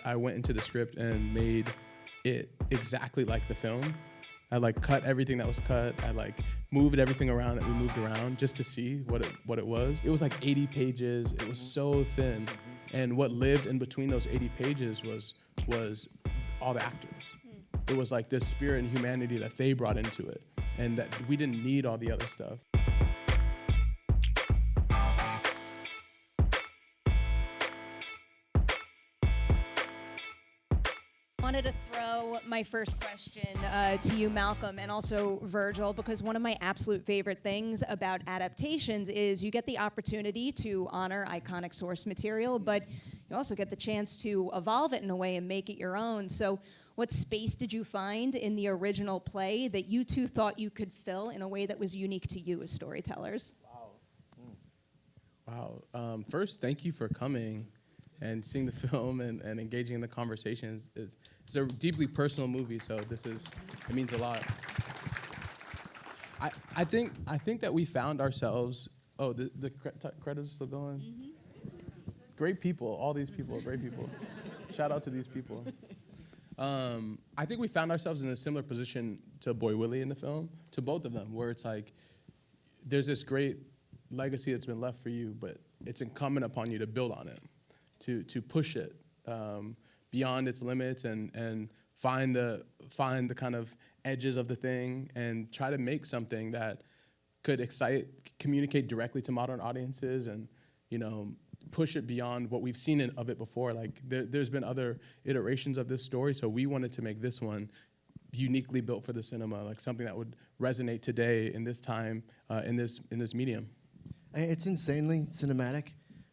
I went into the script and made it exactly like the film. I like cut everything that was cut. I like moved everything around that we moved around just to see what it was. It was like 80 pages. It was so thin. And what lived in between those 80 pages was all the actors. It was like this spirit and humanity that they brought into it, and that we didn't need all the other stuff. I wanted to throw my first question to you, Malcolm, and also Virgil, because one of my absolute favorite things about adaptations is you get the opportunity to honor iconic source material, but you also get the chance to evolve it in a way and make it your own. So what space did you find in the original play that you two thought you could fill in a way that was unique to you as storytellers? Wow. First, thank you for coming and seeing the film and engaging in the conversations. It's a deeply personal movie, so it means a lot. I think that we found ourselves. Oh, the credits are still going. Mm-hmm. Great people, all these people, great people. Shout out to these people. I think we found ourselves in a similar position to Boy Willie in the film, to both of them, where it's like there's this great legacy that's been left for you, but it's incumbent upon you to build on it, to push it beyond its limits and find the kind of edges of the thing and try to make something that could communicate directly to modern audiences and, push it beyond what we've seen of it before. Like there's been other iterations of this story, so we wanted to make this one uniquely built for the cinema, like something that would resonate today in this time, in this medium. It's insanely cinematic.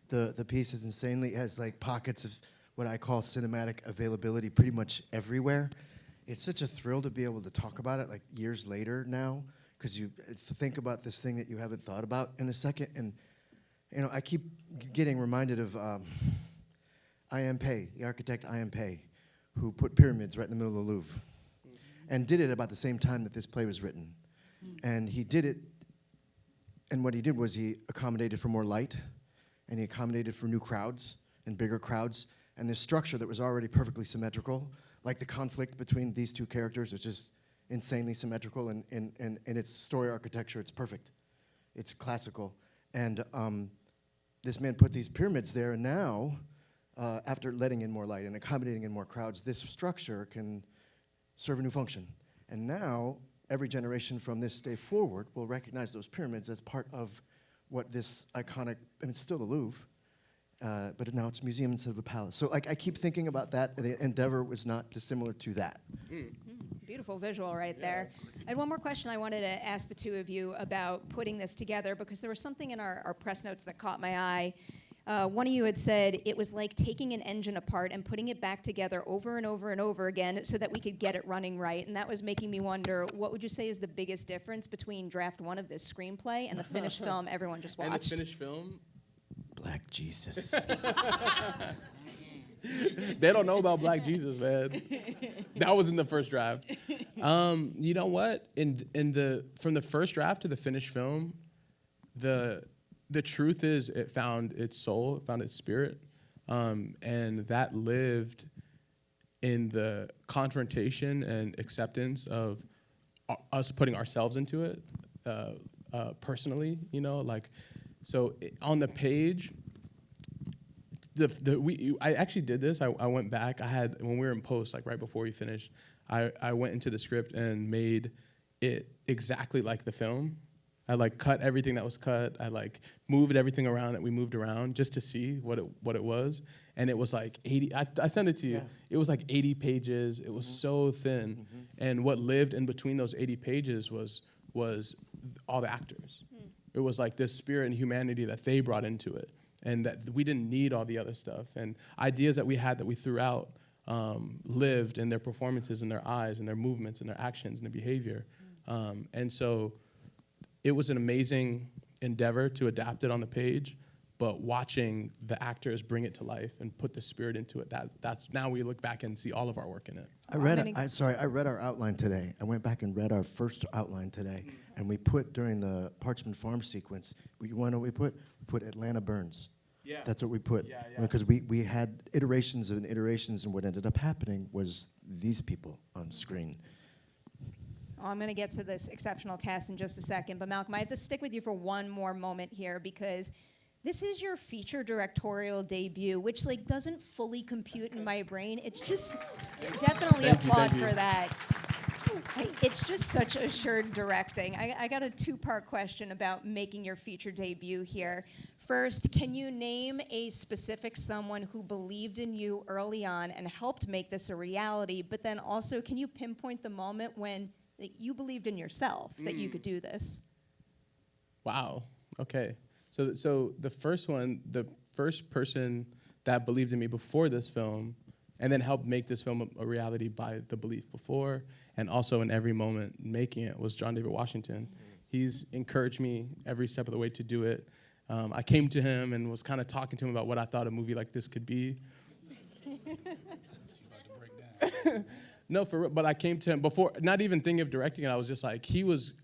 The piece is insanely, it has like pockets of what I call cinematic availability pretty much everywhere. It's such a thrill to be able to talk about it like years later now, because you think about this thing that you haven't thought about in a second. And I keep getting reminded of I.M. Pei, the architect I.M. Pei, who put pyramids right in the middle of the Louvre, and did it about the same time that this play was written. And he did it, and what he did was he accommodated for more light, and he accommodated for new crowds and bigger crowds, and this structure that was already perfectly symmetrical, like the conflict between these two characters, which is insanely symmetrical, and in its story architecture, it's perfect. It's classical. And this man put these pyramids there, and now, after letting in more light and accommodating in more crowds, this structure can serve a new function. And now, every generation from this day forward will recognize those pyramids as part of what this iconic, and it's still the Louvre, but now it's a museum instead of a palace. So I keep thinking about that. The endeavor was not dissimilar to that. Beautiful visual right there. I had one more question I wanted to ask the two of you about putting this together, because there was something in our press notes that caught my eye. One of you had said it was like taking an engine apart and putting it back together over and over and over again so that we could get it running right. And that was making me wonder, what would you say is the biggest difference between draft one of this screenplay and the finished film everyone just watched? And the finished film? Black Jesus. They don't know about Black Jesus, man. That was in the first draft. You know what? From the first draft to the finished film, the truth is it found its soul, it found its spirit, and that lived in the confrontation and acceptance of us putting ourselves into it personally. So on the page. I actually did this. I went back. When we were in post, like right before we finished, I went into the script and made it exactly like the film. I like cut everything that was cut. I like moved everything around that we moved around just to see what it was. And it was like 80. I sent it to you. Yeah. It was like 80 pages. It was so thin. Mm-hmm. And what lived in between those 80 pages was all the actors. It was like this spirit and humanity that they brought into it, and that we didn't need all the other stuff. And ideas that we had that we threw out lived in their performances, in their eyes, and their movements, and their actions, and their behavior. And so it was an amazing endeavor to adapt it on the page, but watching the actors bring it to life and put the spirit into it, that's now we look back and see all of our work in it. I read our outline today. I went back and read our first outline today, and we put during the Parchment Farm sequence, you want to know what we put? We put Atlanta Burns. Yeah. That's what we put. Yeah. Because we had iterations and iterations, and what ended up happening was these people on screen. Oh, I'm going to get to this exceptional cast in just a second, but Malcolm, I have to stick with you for one more moment here because this is your feature directorial debut, which like doesn't fully compute in my brain. It's just definitely applaud for that. It's just such assured directing. I got a two-part question about making your feature debut here. First, can you name a specific someone who believed in you early on and helped make this a reality? But then also, can you pinpoint the moment when you believed in yourself that you could do this? Wow. Okay. So the first one, the first person that believed in me before this film, and then helped make this film a reality by the belief before, and also in every moment making it, was John David Washington. He's encouraged me every step of the way to do it. I came to him and was kind of talking to him about what I thought a movie like this could be. No, for real. But I came to him before, not even thinking of directing it. I was just like, he was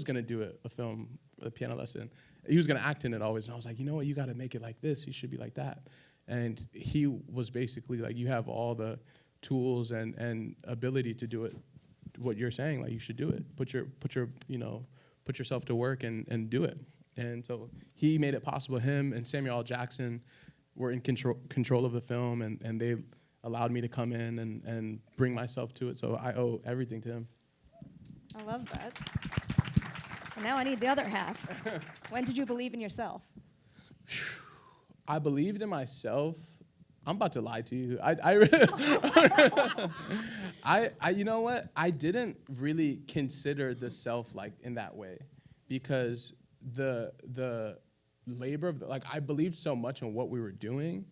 gonna do a film, a piano lesson. He was gonna act in it always, and I was like, you know what? You got to make it like this. You should be like that. And he was basically like, you have all the tools and ability to do it. What you're saying, like you should do it. Put yourself to work and do it. And so he made it possible. Him and Samuel L. Jackson were in control of the film, and they allowed me to come in and bring myself to it. So I owe everything to him. I love that. And now I need the other half. When did you believe in yourself? I believed in myself. I'm about to lie to you. You know what? I didn't really consider the self like in that way, because the labor of I believed so much in what we were doing,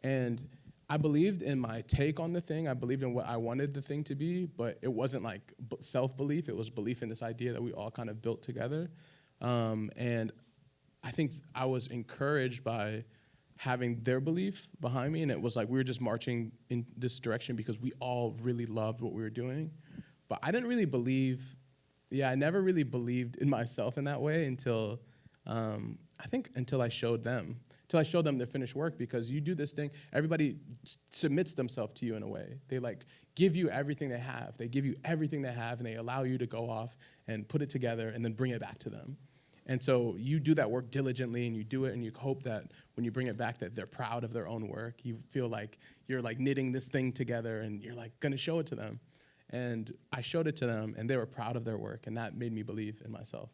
and I believed in my take on the thing. I believed in what I wanted the thing to be, but it wasn't like self-belief. It was belief in this idea that we all kind of built together. And I think I was encouraged by having their belief behind me, and it was like we were just marching in this direction because we all really loved what we were doing. But I didn't really believe, I never really believed in myself in that way until, until I showed them. Until I showed them their finished work, because you do this thing, everybody submits themselves to you in a way. They like give you everything they have. They give you everything they have, and they allow you to go off and put it together and then bring it back to them. And so you do that work diligently, and you do it, and you hope that when you bring it back that they're proud of their own work. You feel like you're like knitting this thing together, and you're like gonna show it to them. And I showed it to them, and they were proud of their work, and that made me believe in myself.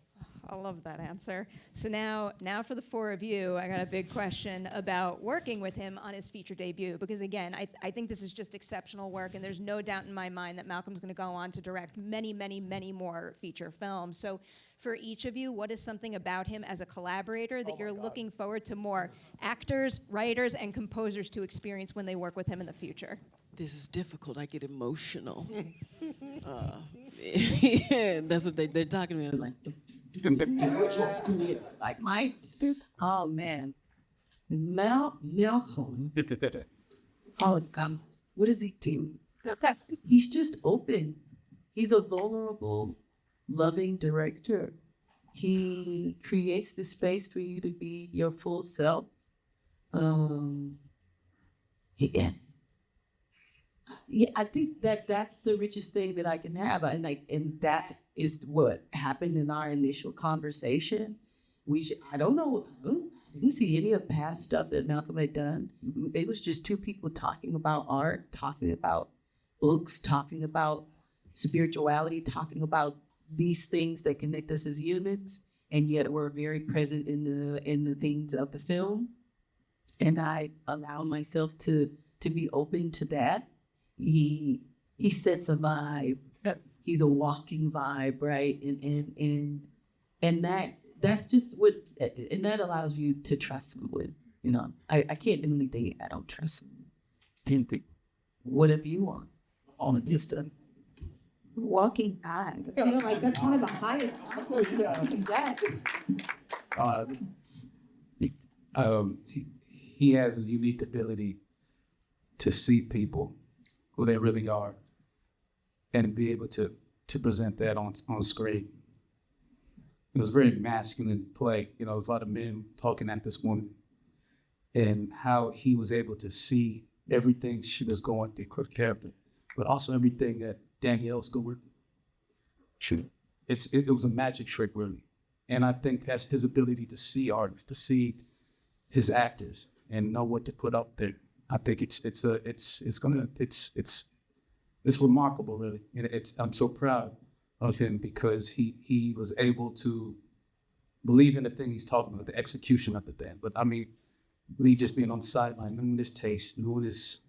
I love that answer. So now for the four of you, I got a big question about working with him on his feature debut, because again, I think this is just exceptional work, and there's no doubt in my mind that Malcolm's going to go on to direct many, many, many more feature films. So for each of you, what is something about him as a collaborator that you're looking forward to more actors, writers, and composers to experience when they work with him in the future? This is difficult. I get emotional. That's what they're talking to me. I'm like my spirit. Oh man, Malcom. Oh God, what does he do? He's just open. He's a vulnerable, loving director. He creates the space for you to be your full self. Yeah, I think that's the richest thing that I can have, and that is what happened in our initial conversation. I don't know. I didn't see any of past stuff that Malcolm had done. It was just two people talking about art, talking about books, talking about spirituality, talking about these things that connect us as humans, and yet we're very present in the things of the film. And I allow myself to be open to that. He sets a vibe. He's a walking vibe, right? And that's just what, and that allows you to trust him with. I can't do anything I don't trust him. Anything. Whatever you want. All of this stuff. Walking vibe. I feel like that's one of the highest accolades. He has a unique ability to see people who they really are and be able to present that on screen. It was a very masculine play. There's a lot of men talking at this woman. and how he was able to see everything she was going through, her character, but also everything that Danielle's going through. It was a magic trick, really. And I think that's his ability to see artists, to see his actors, and know what to put up there. I think it's remarkable, really. And I'm so proud of him because he was able to believe in the thing he's talking about, the execution of the thing. But I mean, me just being on the sideline, knowing his taste, knowing his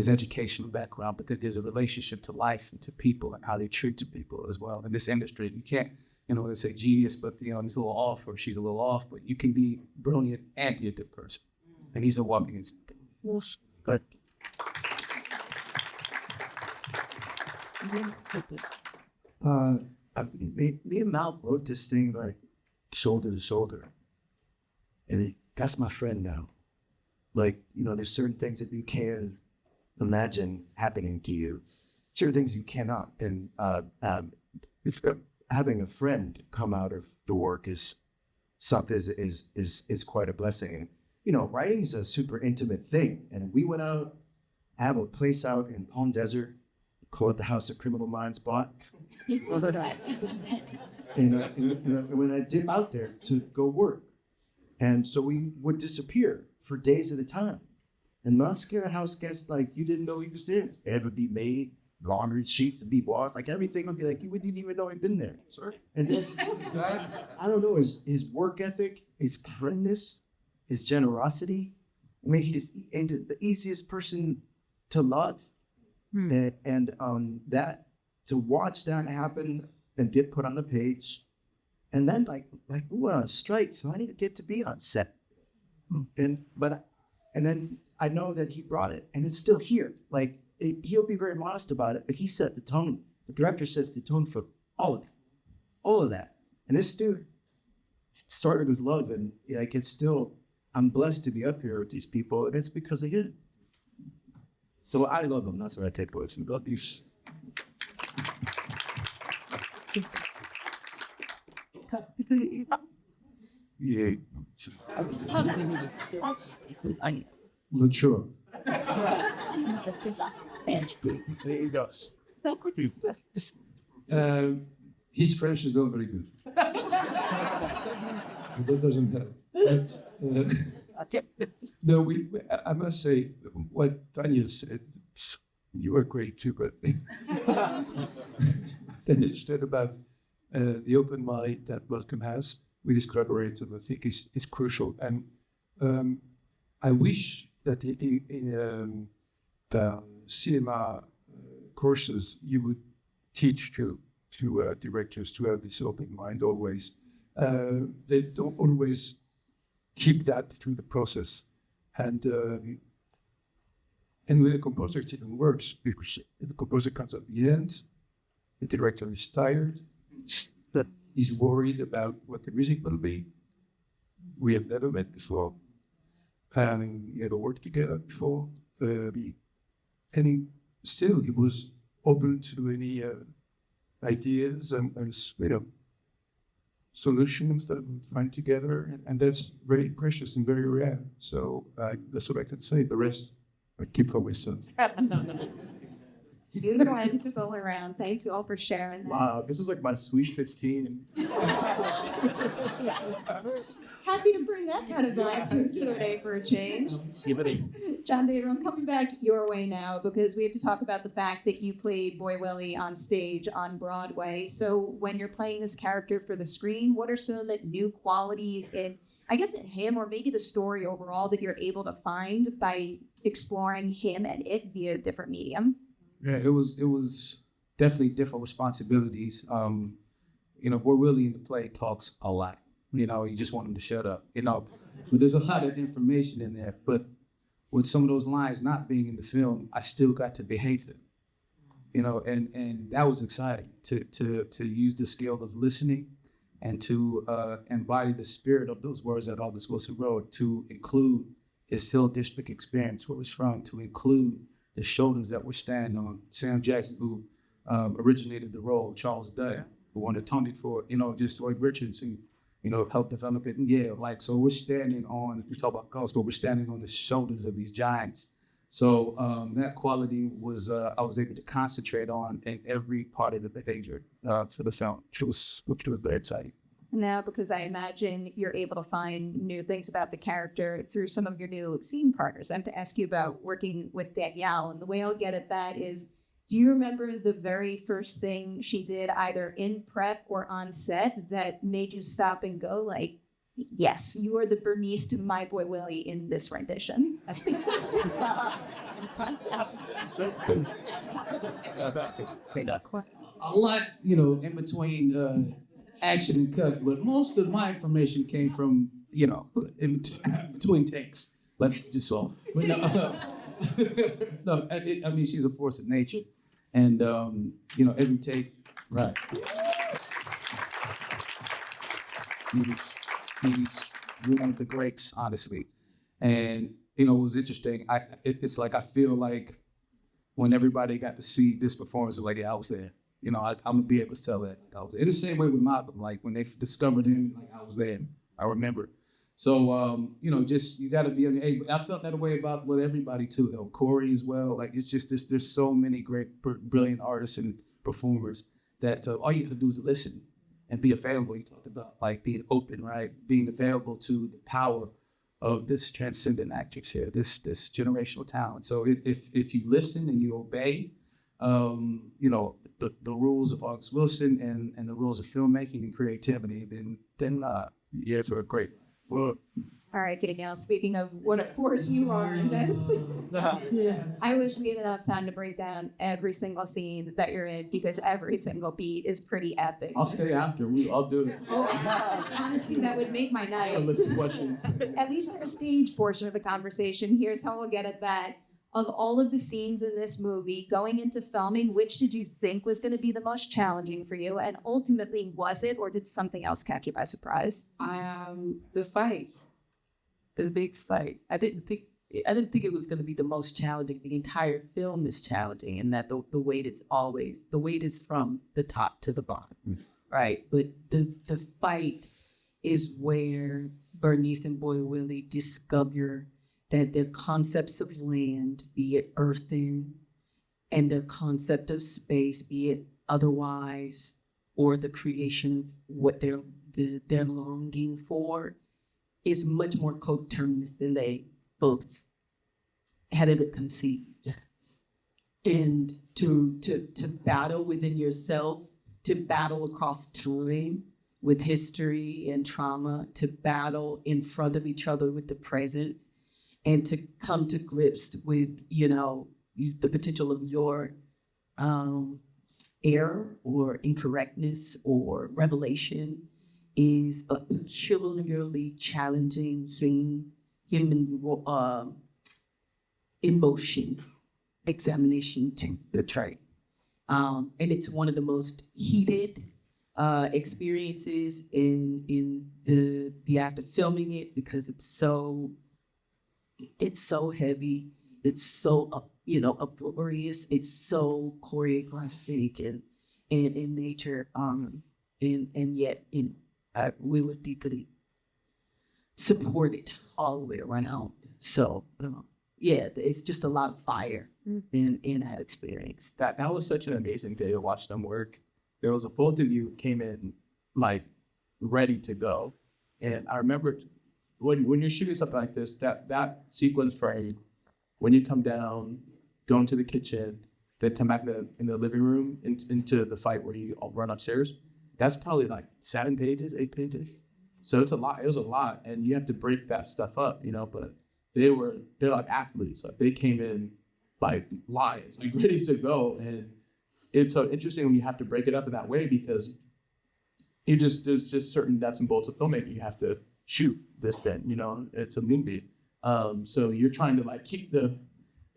educational background, but then there's a relationship to life and to people and how they treat people as well. In this industry, you can't, they say genius, but he's a little off or she's a little off, but you can be brilliant and be a good person. And he's a walking example. But me and Mal wrote this thing like shoulder to shoulder, and that's my friend now. Like, there's certain things that you can't imagine happening to you, certain things you cannot. And having a friend come out of the work is something is quite a blessing. And writing is a super intimate thing. And we went out, have a place out in Palm Desert, called the House of Criminal Minds bought. And when I dip out there to go work, and so we would disappear for days at a time. And Muscular House guests, like, you didn't know he was there. Bed would be made, laundry sheets would be washed, like everything would be like, you wouldn't even know he'd been there. Sorry. And this, I don't know, his work ethic, his kindness, his generosity. I mean, he's the easiest person to love. And that, to watch that happen and get put on the page, and then like we went on strike, so I didn't get to be on set. And then I know that he brought it, and it's still here. Like, he'll be very modest about it, but he set the tone. The director sets the tone for all of that. And this dude started with love, and like, it's still, I'm blessed to be up here with these people, and it's because of him. So I love them. That's what I take away from God. yeah, I'm not sure. There he goes. His French is not very good. That doesn't help. But, no, I must say, what Danielle said, you were great too, but Danielle said about the open mind that Malcom has with his collaborators, I think is crucial. And I wish that in the cinema courses, you would teach to directors to have this open mind always. They don't always keep that through the process. And with the composer, it even works, because the composer comes at the end, the director is tired, he's worried about what the music will be. We have never met before. And we never worked together before. And he was open to any ideas and solutions that we find together, and that's very precious and very rare. So that's what I can say. The rest I keep for myself. Beautiful answers all around. Thank you all for sharing that. Wow, this was like my sweet 16. Happy to bring that kind of vibe to Q&A for a change. John David, I'm coming back your way now because we have to talk about the fact that you played Boy Willie on stage on Broadway. So when you're playing this character for the screen, what are some of the new qualities in him, or maybe the story overall, that you're able to find by exploring him and it via a different medium? Yeah, it was definitely different responsibilities. Boy Willie in the play talks a lot. You just want him to shut up. But there's a lot of information in there. But with some of those lines not being in the film, I still got to behave them. And that was exciting to use the skill of listening and to embody the spirit of those words that Aldous Wilson wrote, to include his Hill District experience, where he's from, to include the shoulders that we're standing on. Sam Jackson, who originated the role, Charles Day, who won a Tony for, just Lloyd Richards, who, help develop it. And yeah, like, so we talk about ghosts, but we're standing on the shoulders of these giants. So that quality was, I was able to concentrate on in every part of the behavior for the film, which was very exciting. Now, because I imagine you're able to find new things about the character through some of your new scene partners. I have to ask you about working with Danielle, and the way I'll get at that is, do you remember the very first thing she did either in prep or on set that made you stop and go like, yes, you are the Bernice to my boy Willie in this rendition? A lot, in between action and cut, but most of my information came from, in between takes, like just so. But no, no, I mean, she's a force of nature, and every take, right. He's one of the greats, honestly, and it was interesting. It's like I feel like when everybody got to see this performance, like, yeah, I was there. I'm gonna be able to tell that I was in the same way with Malcom. Like when they discovered him, like I was there. I remember. So just you got to be able. I felt that way about with everybody too, though. Corey as well. Like it's just there's so many great, brilliant artists and performers that all you got to do is listen and be available. You talked about like being open, right? Being available to the power of this transcendent actress here, this generational talent. So if you listen and you obey, the rules of August Wilson and the rules of filmmaking and creativity, then yeah, it's a great work. All right, Danielle, speaking of what a force you are in this, I wish we had enough time to break down every single scene that you're in because every single beat is pretty epic. I'll stay after. I'll do it. Honestly, that would make my night. At least for the stage portion of the conversation, here's how we'll get at that. Of all of the scenes in this movie, going into filming, which did you think was going to be the most challenging for you? And ultimately, was it, or did something else catch you by surprise? The fight, the big fight. I didn't think it was going to be the most challenging. The entire film is challenging, and that the weight is from the top to the bottom, right? But the fight is where Bernice and Boy Willie discover that their concepts of land, be it earthen, and their concept of space, be it otherwise, or the creation of what they're longing for, is much more coterminous than they both had it conceived. And to battle within yourself, to battle across time with history and trauma, to battle in front of each other with the present, and to come to grips with, the potential of your error or incorrectness or revelation is a peculiarly challenging scene, human emotion examination to portray. And it's one of the most heated experiences in the act of filming it because it's so heavy, it's so uproarious, it's so choreographic and in nature, and yet we were deeply supported all the way around. So it's just a lot of fire in that experience. That was such an amazing day to watch them work. There was both of you came in like ready to go, and I remember. When you're shooting something like this, that sequence frame, when you come down, go into the kitchen, then come back in the living room into the fight where you all run upstairs, that's probably like 7 pages, 8 pages. So it's a lot. It was a lot, and you have to break that stuff up, But they're like athletes. Like they came in like lions, like ready to go, and it's so interesting when you have to break it up in that way because there's just certain nuts and bolts of filmmaking you have to shoot this thing, it's a movie. So you're trying to like keep the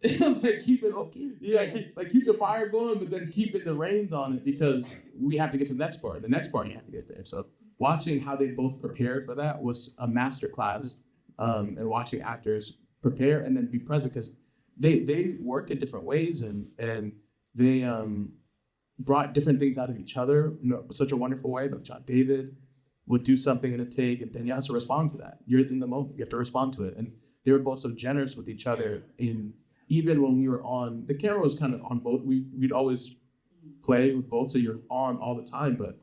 keep the fire going, but then keeping the reins on it because we have to get to the next part. The next part you have to get there. So watching how they both prepared for that was a masterclass, and watching actors prepare and then be present because they work in different ways and they brought different things out of each other in such a wonderful way. Like John David would do something in a take, and Danielle has to respond to that. You're in the moment, you have to respond to it. And they were both so generous with each other. Even when we were on, the camera was kind of on both. We'd always play with both, so you're on all the time. But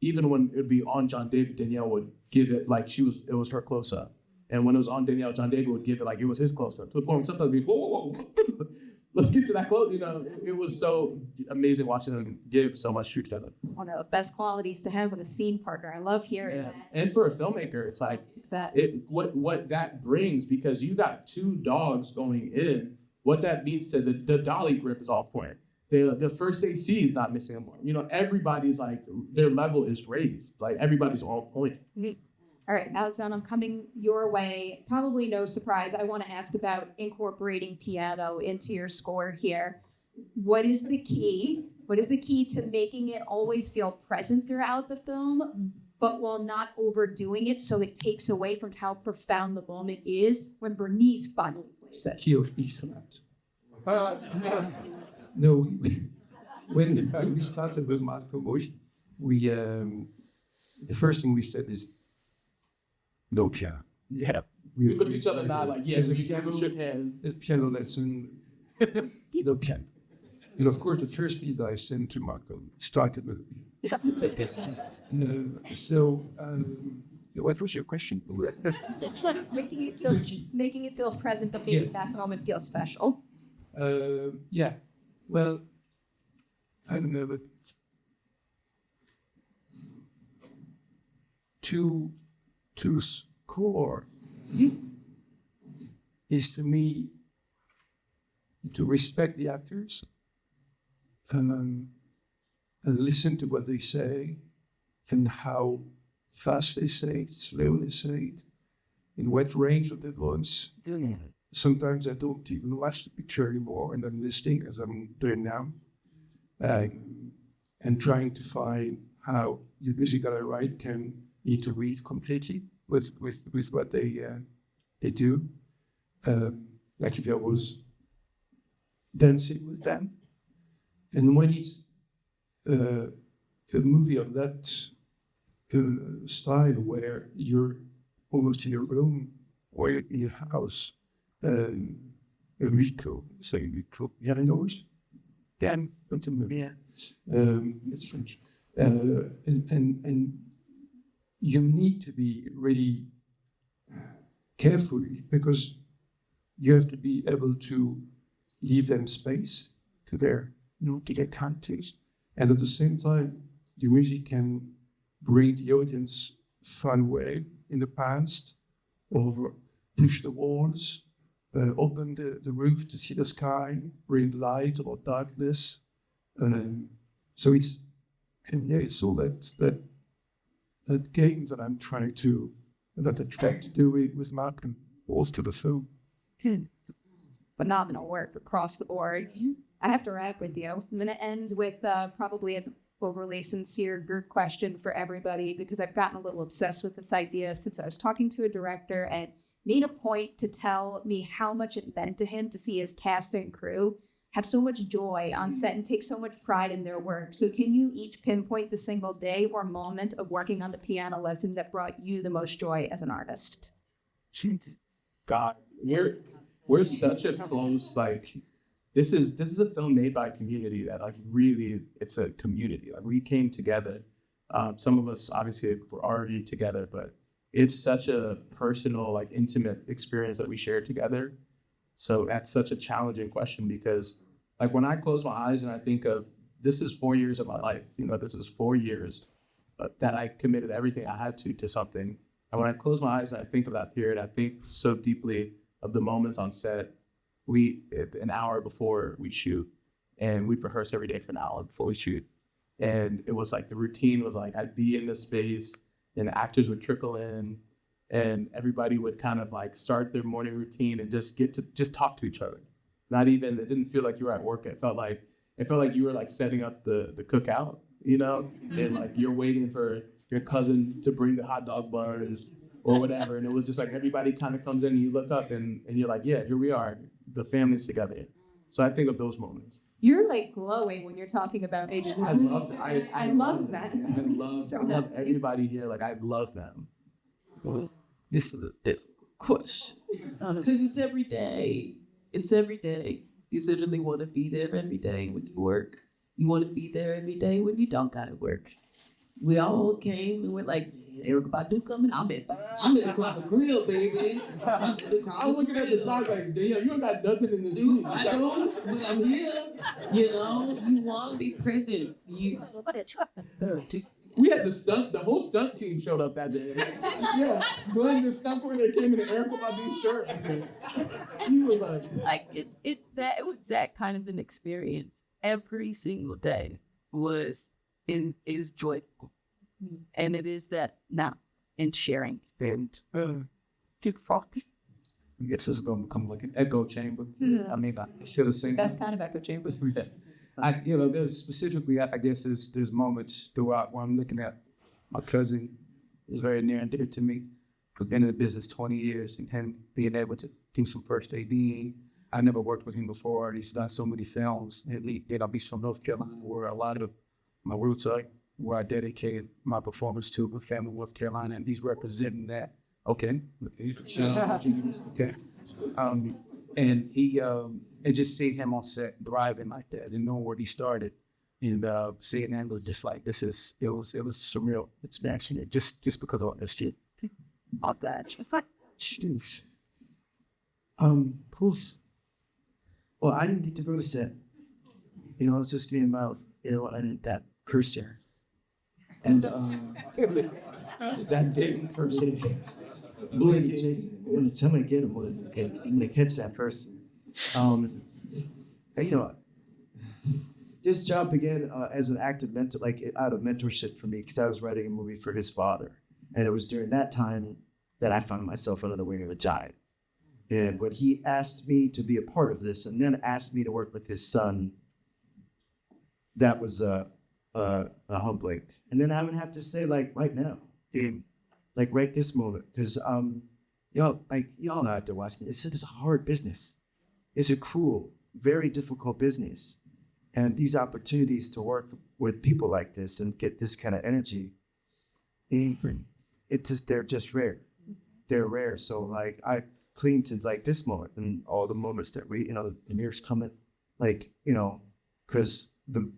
even when it would be on John David, Danielle would give it like it was her close up. And when it was on Danielle, John David would give it like it was his close up. To the point where sometimes we'd be, whoa, let's get to that close. It was so amazing watching them give so much to each other. One of the best qualities to have with a scene partner. I love hearing that. And for a filmmaker, it's like what that brings, because you got two dogs going in, what that means to the dolly grip is off point. The first AC is not missing anymore. Everybody's like, their level is raised. Like everybody's on point. All right, Alexandre, I'm coming your way. Probably no surprise. I want to ask about incorporating piano into your score here. What is the key? What is the key to making it always feel present throughout the film, but while not overdoing it so it takes away from how profound the moment is when Bernice finally plays it? Key of E sonata. No, when we started with Malcom Washington, the first thing we said is no piano. Yeah. We looked at each other and nod like, yes, we shook hands. Piano lesson, no piano. And of course, the first piece I sent to Malcom started with what was your question? Making it feel present, but making that moment feel special. Yeah. Well, I don't know, but to score is to me to respect the actors and listen to what they say and how fast they say it, slow they say it, in what range of the voice. Sometimes I don't even watch the picture anymore, and I'm listening as I'm doing now, and trying to find how the music that I write can need to read completely with what they do. Like if I was dancing with them, and when it's a movie of that style where you're almost in a room or in a house. Rico, say Rico, Janois, Dan, it's French. And you need to be really careful because you have to be able to leave them space to their characters. And at the same time, the music can bring the audience fun way in the past, or push the walls, open the roof to see the sky, bring light or darkness. So it's all that game that I'm trying to, that I try to do with Malcom, also to the film. Phenomenal work across the board. I have to wrap with you. I'm going to end with probably an overly sincere group question for everybody, because I've gotten a little obsessed with this idea since I was talking to a director and made a point to tell me how much it meant to him to see his cast and crew have so much joy on set and take so much pride in their work. So can you each pinpoint the single day or moment of working on the piano lesson that brought you the most joy as an artist? God, we're such a close, like, this is a film made by a community that, like, really, it's a community. Like, we came together. Some of us obviously were already together, but it's such a personal, like, intimate experience that we shared together. So that's such a challenging question, because, like, when I close my eyes and I think of, this is 4 years of my life, this is 4 years that I committed everything I had to something. And when I close my eyes and I think of that period, I think so deeply of the moments on set. An hour before we shoot, and we rehearse every day for an hour before we shoot. And it was like, the routine was like, I'd be in this space and the actors would trickle in and everybody would kind of like start their morning routine and just talk to each other. It didn't feel like you were at work. It felt like you were like setting up the cookout, and like you're waiting for your cousin to bring the hot dog buns or whatever. And it was just like, everybody kind of comes in and you look up and you're like, yeah, here we are. The family's together. So I think of those moments. You're like glowing when you're talking about Vegas. I love that. I love that. I love everybody here. Like, I love them. This is a difficult question. Because it's every day. It's every day. You literally want to be there every day when you work. You want to be there every day when you don't gotta work. We all came and we're like, Erica Badu coming. I'm at the Cracker Grill, baby. I'm looking at the side like, damn, you don't got nothing in this seat. I don't, but I'm here. You know, you want to be present. We had the whole stunt team showed up that day. Yeah, Glenn, the stunt coordinator, came in an Erica Badu shirt. He was like it was that kind of an experience. Every single day is joyful, and it is that now and sharing. And I guess this is going to become like an echo chamber. I mean, I should have seen Best kind of echo chambers. There's specifically, I guess there's moments throughout where I'm looking at my cousin, who's very near and dear to me, who's been in the business 20 years, and him being able to do some first ADing. I never worked with him before. He's done so many films. He's from North Carolina, where a lot of my roots are, where I dedicated my performance to, my family, North Carolina, and he's representing that. Okay. Shout out to you. Okay. And he, and just seeing him on set driving like that and knowing where he started, and seeing that was just like, it was a surreal experience just because of all this shit. All that. Poof. Well, I didn't get to go to set. You know, it's just me and Miles. You know, I did that curse there. And that didn't curse him. Believe me, Jason, when the time I get him, I'm gonna catch that person. And, you know, this job began as an act of out of mentorship for me, because I was writing a movie for his father, and it was during that time that I found myself under the wing of a giant. And when he asked me to be a part of this, and then asked me to work with his son, that was a humbling. And then I would have to say, like, right now, like right this moment, because y'all out there watching, it's a hard business. It's a cruel, very difficult business. And these opportunities to work with people like this and get this kind of energy, they're just rare. They're rare. So like I cling to like this moment and all the moments that the years coming, like, because the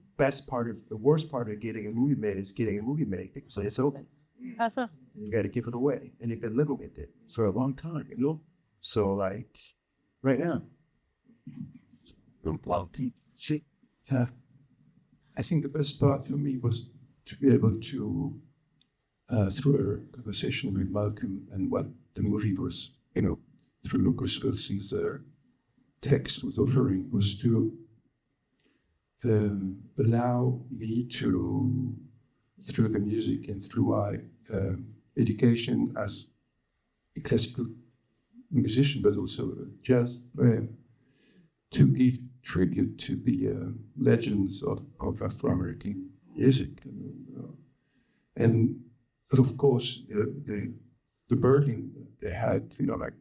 worst part of getting a movie made is getting a movie made. So it's open. You got to give it away, and you've been living with it for a long time, So like, right now, I think the best part for me was to be able to, through a conversation with Malcolm and what the movie was, through Lucas Wilson's text was offering, was to allow me to, through the music and through my education as a classical musician, but also a jazz player, to give tribute to the legends of Afro-American music. But of course, the burden they had, like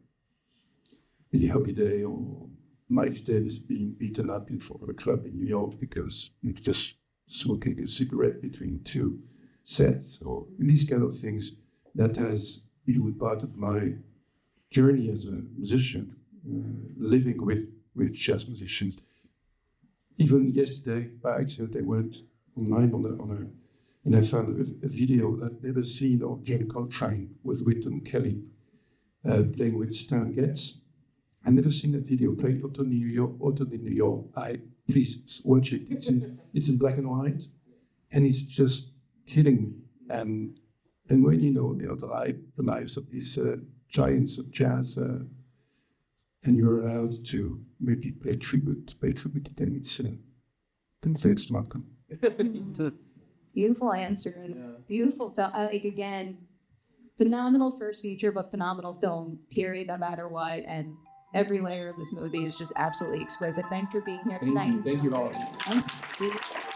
Billie Holiday or Miles Davis being beaten up in front of a club in New York because he was just smoking a cigarette between two sets, or these kind of things that has been part of my journey as a musician, living with jazz musicians. Even yesterday, by accident, I went online and I found a video that I'd never seen of Jane Coltrane with Wynton Kelly playing with Stan Getz. I've never seen that video. Played Autumn in New York. Please watch it. It's in black and white, and it's just killing me. And when the lives of these giants of jazz, and you're allowed to maybe pay tribute to them, it's Malcolm. Beautiful answer. And beautiful, again, phenomenal first feature, but phenomenal film, period, no matter what. And every layer of this movie is just absolutely exquisite. Thanks for being here tonight. Thank you all. Thanks.